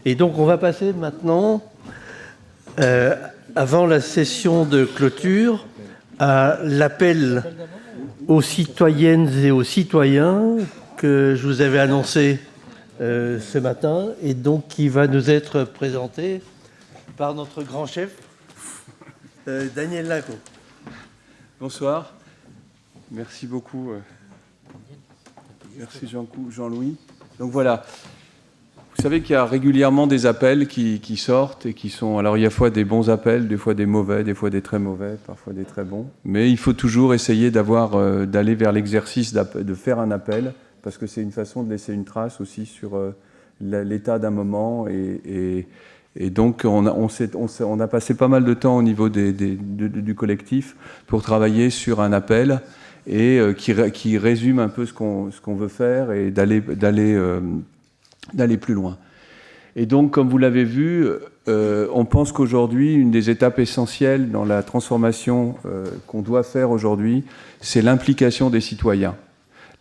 Et donc, on va passer maintenant, avant la session de clôture, à l'appel aux citoyennes et aux citoyens que je vous avais annoncé ce matin, et donc qui va nous être présenté par notre grand chef, Daniel Lago. Bonsoir. Merci beaucoup. Merci Jean-Louis. Donc voilà. Vous savez qu'il y a régulièrement des appels qui sortent et qui sont... Alors il y a fois des bons appels, des fois des mauvais, des fois des très mauvais, parfois des très bons. Mais il faut toujours essayer d'aller vers l'exercice de faire un appel, parce que c'est une façon de laisser une trace aussi sur l'état d'un moment. Et donc on a passé pas mal de temps au niveau du collectif pour travailler sur un appel et qui résume un peu ce qu'on veut faire et d'aller plus loin. Et donc, comme vous l'avez vu, on pense qu'aujourd'hui, une des étapes essentielles dans la transformation qu'on doit faire aujourd'hui, c'est l'implication des citoyens.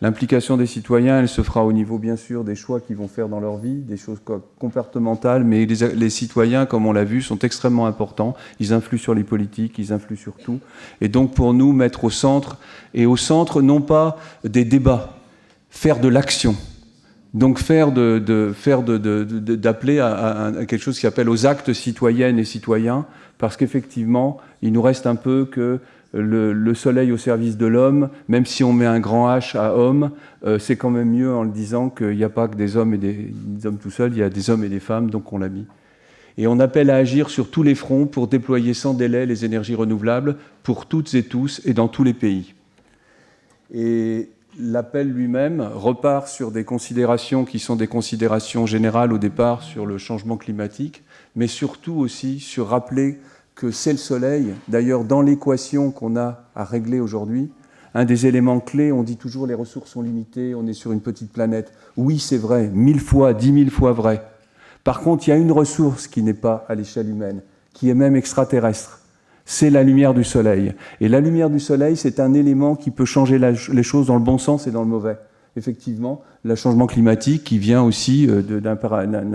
L'implication des citoyens, elle se fera au niveau, bien sûr, des choix qu'ils vont faire dans leur vie, des choses comportementales, mais les citoyens, comme on l'a vu, sont extrêmement importants. Ils influent sur les politiques, ils influent sur tout. Et donc, pour nous, mettre au centre, non pas des débats, faire de l'action. Donc d'appeler à quelque chose qui appelle aux actes citoyennes et citoyens, parce qu'effectivement, il nous reste un peu que le soleil au service de l'homme, même si on met un grand H à homme, c'est quand même mieux en le disant qu'il n'y a pas que des hommes et des hommes tout seuls, il y a des hommes et des femmes, donc on l'a mis. Et on appelle à agir sur tous les fronts pour déployer sans délai les énergies renouvelables pour toutes et tous et dans tous les pays. Et l'appel lui-même repart sur des considérations qui sont des considérations générales au départ sur le changement climatique, mais surtout aussi sur rappeler que c'est le soleil. D'ailleurs, dans l'équation qu'on a à régler aujourd'hui, un des éléments clés, on dit toujours les ressources sont limitées, on est sur une petite planète. Oui, c'est vrai, 1000 fois, 10 000 fois vrai. Par contre, il y a une ressource qui n'est pas à l'échelle humaine, qui est même extraterrestre. C'est la lumière du soleil. Et la lumière du soleil, c'est un élément qui peut changer les choses dans le bon sens et dans le mauvais. Effectivement, le changement climatique qui vient aussi d'une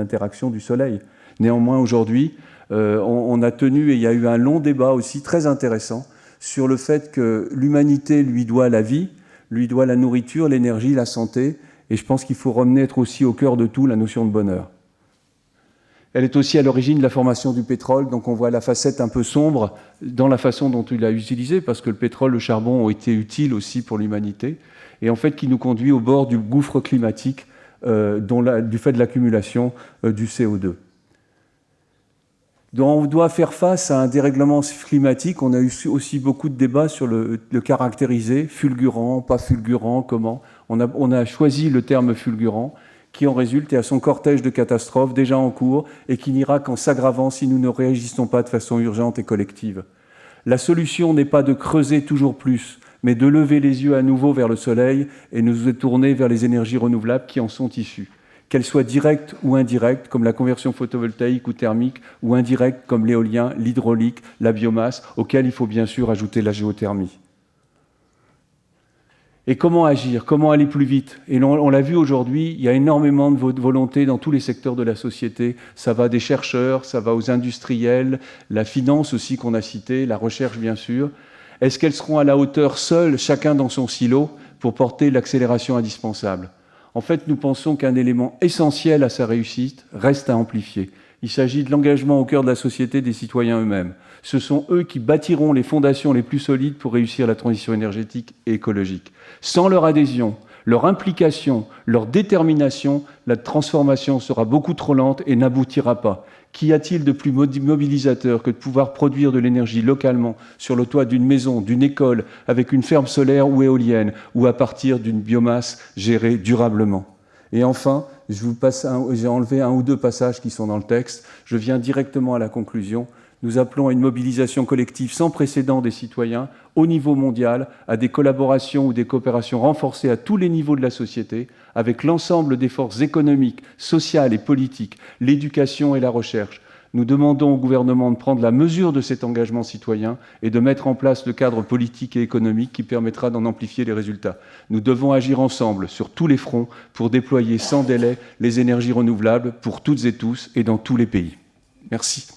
interaction du soleil. Néanmoins, aujourd'hui, on a tenu, et il y a eu un long débat aussi très intéressant, sur le fait que l'humanité lui doit la vie, lui doit la nourriture, l'énergie, la santé, et je pense qu'il faut remettre aussi au cœur de tout la notion de bonheur. Elle est aussi à l'origine de la formation du pétrole, donc on voit la facette un peu sombre dans la façon dont il l'a utilisé, parce que le pétrole, le charbon ont été utiles aussi pour l'humanité, et en fait qui nous conduit au bord du gouffre climatique du fait de l'accumulation du CO2. Donc on doit faire face à un dérèglement climatique. On a eu aussi beaucoup de débats sur le caractériser, fulgurant, pas fulgurant, comment. On a choisi le terme fulgurant, qui en résulte et à son cortège de catastrophes déjà en cours et qui n'ira qu'en s'aggravant si nous ne réagissons pas de façon urgente et collective. La solution n'est pas de creuser toujours plus, mais de lever les yeux à nouveau vers le soleil et nous tourner vers les énergies renouvelables qui en sont issues. Qu'elles soient directes ou indirectes, comme la conversion photovoltaïque ou thermique, ou indirectes comme l'éolien, l'hydraulique, la biomasse, auquel il faut bien sûr ajouter la géothermie. Et comment agir? Comment aller plus vite? Et on l'a vu aujourd'hui, il y a énormément de volonté dans tous les secteurs de la société. Ça va des chercheurs, ça va aux industriels, la finance aussi qu'on a citée, la recherche bien sûr. Est-ce qu'elles seront à la hauteur seules, chacun dans son silo, pour porter l'accélération indispensable? En fait, nous pensons qu'un élément essentiel à sa réussite reste à amplifier. Il s'agit de l'engagement au cœur de la société des citoyens eux-mêmes. Ce sont eux qui bâtiront les fondations les plus solides pour réussir la transition énergétique et écologique. Sans leur adhésion, leur implication, leur détermination, la transformation sera beaucoup trop lente et n'aboutira pas. Qu'y a-t-il de plus mobilisateur que de pouvoir produire de l'énergie localement sur le toit d'une maison, d'une école, avec une ferme solaire ou éolienne, ou à partir d'une biomasse gérée durablement? Et enfin, j'ai enlevé un ou deux passages qui sont dans le texte. Je viens directement à la conclusion. Nous appelons à une mobilisation collective sans précédent des citoyens au niveau mondial, à des collaborations ou des coopérations renforcées à tous les niveaux de la société, avec l'ensemble des forces économiques, sociales et politiques, l'éducation et la recherche. Nous demandons au gouvernement de prendre la mesure de cet engagement citoyen et de mettre en place le cadre politique et économique qui permettra d'en amplifier les résultats. Nous devons agir ensemble sur tous les fronts pour déployer sans délai les énergies renouvelables pour toutes et tous et dans tous les pays. Merci.